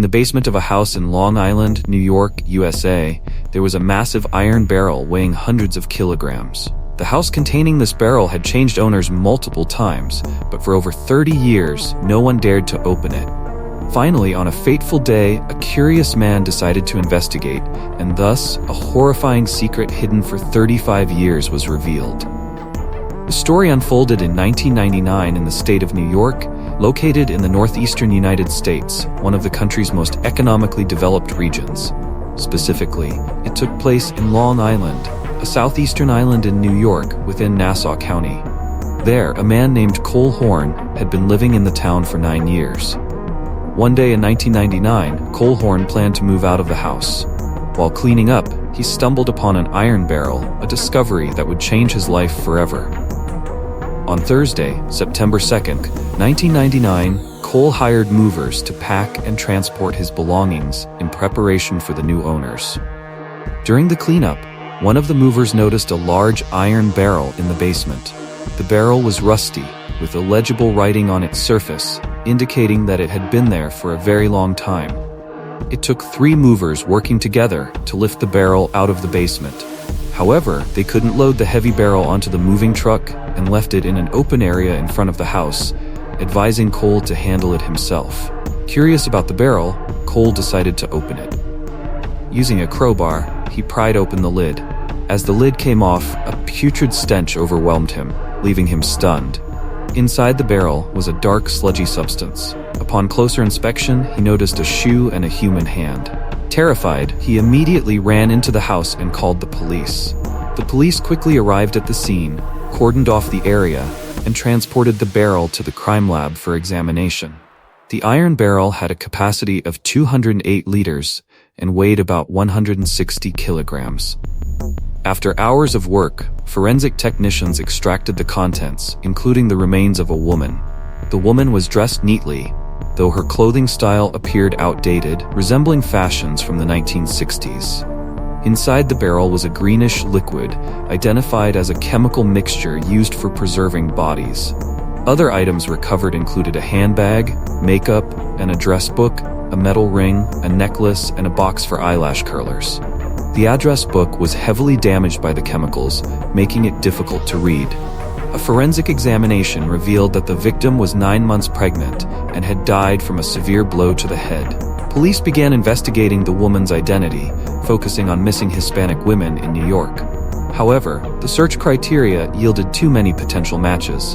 In the basement of a house in Long Island, New York, USA, there was a massive iron barrel weighing hundreds of kilograms. The house containing this barrel had changed owners multiple times, but for over 30 years, no one dared to open it. Finally, on a fateful day, a curious man decided to investigate, and thus, a horrifying secret hidden for 35 years was revealed. The story unfolded in 1999 in the state of New York, located in the northeastern United States, one of the country's most economically developed regions. Specifically, it took place in Long Island, a southeastern island in New York within Nassau County. There, a man named Cole Horn had been living in the town for 9 years. One day in 1999, Cole Horn planned to move out of the house. While cleaning up, he stumbled upon an iron barrel, a discovery that would change his life forever. On Thursday, September 2nd, 1999, Cole hired movers to pack and transport his belongings in preparation for the new owners. During the cleanup, one of the movers noticed a large iron barrel in the basement. The barrel was rusty, with illegible writing on its surface, indicating that it had been there for a very long time. It took 3 movers working together to lift the barrel out of the basement. However, they couldn't load the heavy barrel onto the moving truck and left it in an open area in front of the house, advising Cole to handle it himself. Curious about the barrel, Cole decided to open it. Using a crowbar, he pried open the lid. As the lid came off, a putrid stench overwhelmed him, leaving him stunned. Inside the barrel was a dark, sludgy substance. Upon closer inspection, he noticed a shoe and a human hand. Terrified, he immediately ran into the house and called the police. The police quickly arrived at the scene, cordoned off the area, and transported the barrel to the crime lab for examination. The iron barrel had a capacity of 208 liters and weighed about 160 kilograms. After hours of work, forensic technicians extracted the contents, including the remains of a woman. The woman was dressed neatly, though her clothing style appeared outdated, resembling fashions from the 1960s. Inside the barrel was a greenish liquid, identified as a chemical mixture used for preserving bodies. Other items recovered included a handbag, makeup, an address book, a metal ring, a necklace, and a box for eyelash curlers. The address book was heavily damaged by the chemicals, making it difficult to read. A forensic examination revealed that the victim was 9 months pregnant and had died from a severe blow to the head. Police began investigating the woman's identity, focusing on missing Hispanic women in New York. However, the search criteria yielded too many potential matches.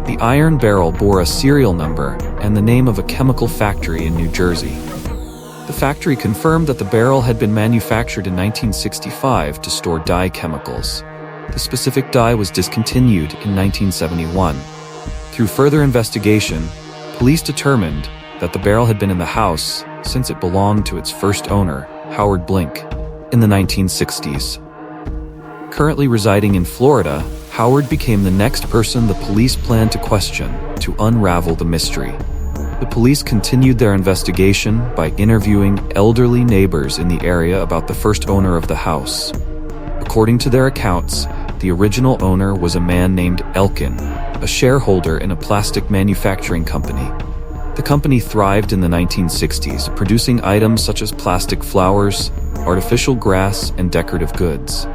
The iron barrel bore a serial number and the name of a chemical factory in New Jersey. The factory confirmed that the barrel had been manufactured in 1965 to store dye chemicals. The specific dye was discontinued in 1971. Through further investigation, police determined that the barrel had been in the house since it belonged to its first owner, Howard Blink, in the 1960s. Currently residing in Florida, Howard became the next person the police planned to question to unravel the mystery. The police continued their investigation by interviewing elderly neighbors in the area about the first owner of the house. According to their accounts, the original owner was a man named Elkin, a shareholder in a plastic manufacturing company. The company thrived in the 1960s, producing items such as plastic flowers, artificial grass, and decorative goods.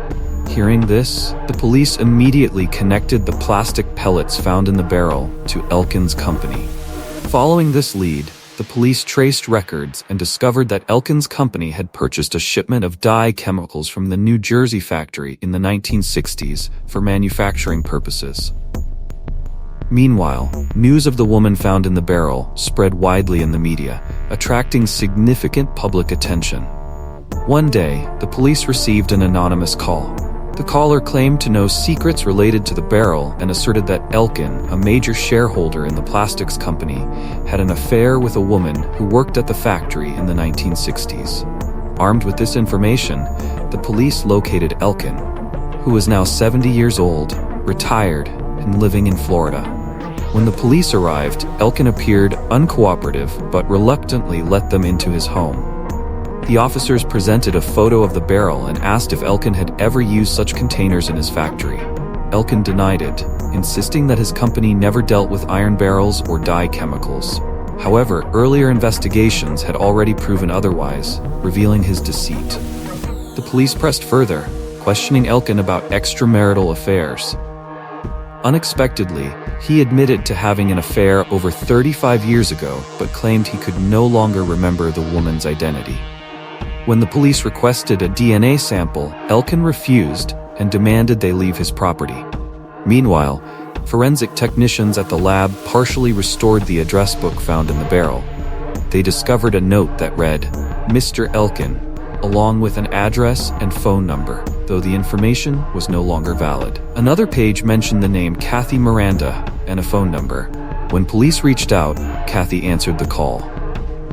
Hearing this, the police immediately connected the plastic pellets found in the barrel to Elkin's company. Following this lead, the police traced records and discovered that Elkin's company had purchased a shipment of dye chemicals from the New Jersey factory in the 1960s for manufacturing purposes. Meanwhile, news of the woman found in the barrel spread widely in the media, attracting significant public attention. One day, the police received an anonymous call. The caller claimed to know secrets related to the barrel and asserted that Elkin, a major shareholder in the plastics company, had an affair with a woman who worked at the factory in the 1960s. Armed with this information, the police located Elkin, who was now 70 years old, retired, and living in Florida. When the police arrived, Elkin appeared uncooperative but reluctantly let them into his home. The officers presented a photo of the barrel and asked if Elkin had ever used such containers in his factory. Elkin denied it, insisting that his company never dealt with iron barrels or dye chemicals. However, earlier investigations had already proven otherwise, revealing his deceit. The police pressed further, questioning Elkin about extramarital affairs. Unexpectedly, he admitted to having an affair over 35 years ago, but claimed he could no longer remember the woman's identity. When the police requested a DNA sample, Elkin refused and demanded they leave his property. Meanwhile, forensic technicians at the lab partially restored the address book found in the barrel. They discovered a note that read, "Mr. Elkin," along with an address and phone number, though the information was no longer valid. Another page mentioned the name Kathy Miranda and a phone number. When police reached out, Kathy answered the call.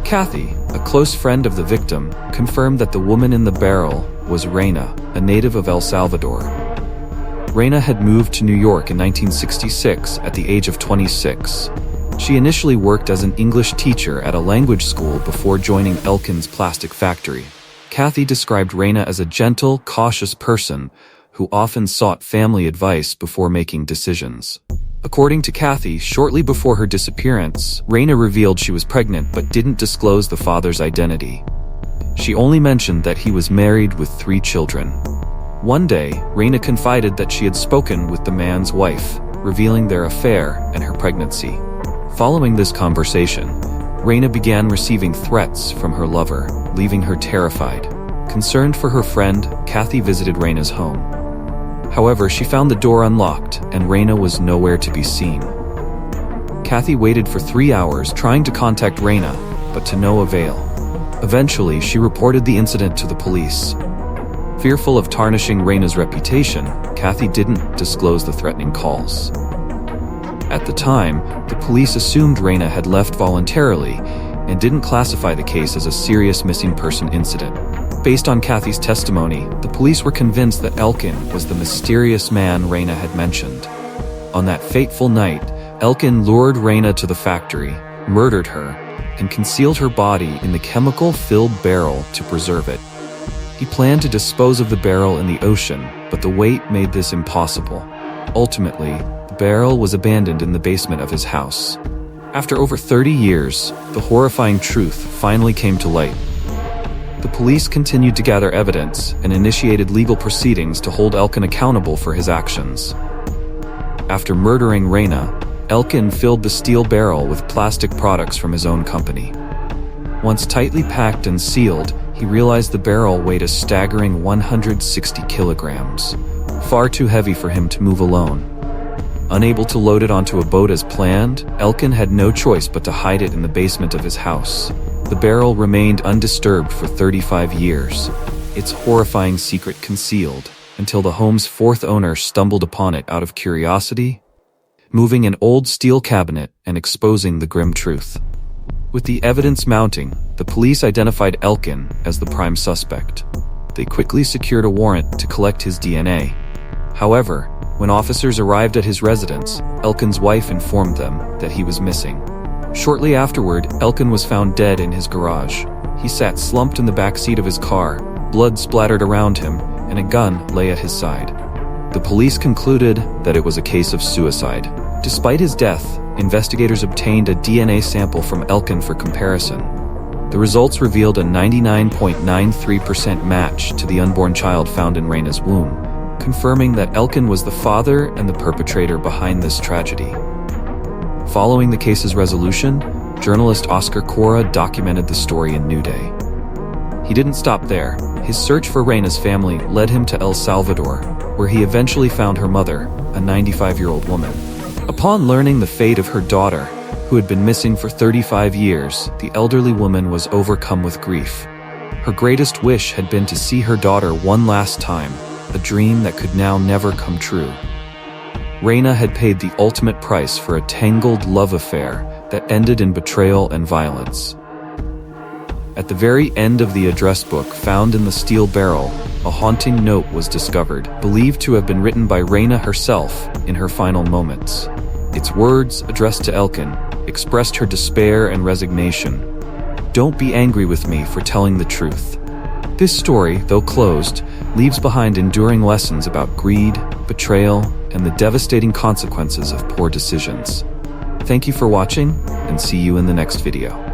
Kathy, a close friend of the victim, confirmed that the woman in the barrel was Reyna, a native of El Salvador. Reyna had moved to New York in 1966 at the age of 26. She initially worked as an English teacher at a language school before joining Elkin's plastic factory. Kathy described Reyna as a gentle, cautious person who often sought family advice before making decisions. According to Kathy, shortly before her disappearance, Reyna revealed she was pregnant but didn't disclose the father's identity. She only mentioned that he was married with 3 children. One day, Reyna confided that she had spoken with the man's wife, revealing their affair and her pregnancy. Following this conversation, Reyna began receiving threats from her lover, leaving her terrified. Concerned for her friend, Kathy visited Reyna's home. However, she found the door unlocked, and Reyna was nowhere to be seen. Kathy waited for 3 hours trying to contact Reyna, but to no avail. Eventually, she reported the incident to the police. Fearful of tarnishing Reyna's reputation, Kathy didn't disclose the threatening calls. At the time, the police assumed Reyna had left voluntarily and didn't classify the case as a serious missing person incident. Based on Kathy's testimony, the police were convinced that Elkin was the mysterious man Reyna had mentioned. On that fateful night, Elkin lured Reyna to the factory, murdered her, and concealed her body in the chemical-filled barrel to preserve it. He planned to dispose of the barrel in the ocean, but the weight made this impossible. Ultimately, the barrel was abandoned in the basement of his house. After over 30 years, the horrifying truth finally came to light. The police continued to gather evidence and initiated legal proceedings to hold Elkin accountable for his actions. After murdering Reyna, Elkin filled the steel barrel with plastic products from his own company. Once tightly packed and sealed, he realized the barrel weighed a staggering 160 kilograms, far too heavy for him to move alone. Unable to load it onto a boat as planned, Elkin had no choice but to hide it in the basement of his house. The barrel remained undisturbed for 35 years, its horrifying secret concealed, until the home's 4th owner stumbled upon it out of curiosity, moving an old steel cabinet and exposing the grim truth. With the evidence mounting, the police identified Elkin as the prime suspect. They quickly secured a warrant to collect his DNA. However, when officers arrived at his residence, Elkin's wife informed them that he was missing. Shortly afterward, Elkin was found dead in his garage. He sat slumped in the back seat of his car, blood splattered around him, and a gun lay at his side. The police concluded that it was a case of suicide. Despite his death, investigators obtained a DNA sample from Elkin for comparison. The results revealed a 99.93% match to the unborn child found in Reyna's womb, confirming that Elkin was the father and the perpetrator behind this tragedy. Following the case's resolution, journalist Oscar Cora documented the story in New Day. He didn't stop there. His search for Reyna's family led him to El Salvador, where he eventually found her mother, a 95-year-old woman. Upon learning the fate of her daughter, who had been missing for 35 years, the elderly woman was overcome with grief. Her greatest wish had been to see her daughter one last time, a dream that could now never come true. Reyna had paid the ultimate price for a tangled love affair that ended in betrayal and violence. At the very end of the address book found in the steel barrel, a haunting note was discovered, believed to have been written by Reyna herself in her final moments. Its words, addressed to Elkin, expressed her despair and resignation. "Don't be angry with me for telling the truth." This story, though closed, leaves behind enduring lessons about greed, betrayal, and the devastating consequences of poor decisions. Thank you for watching, and see you in the next video.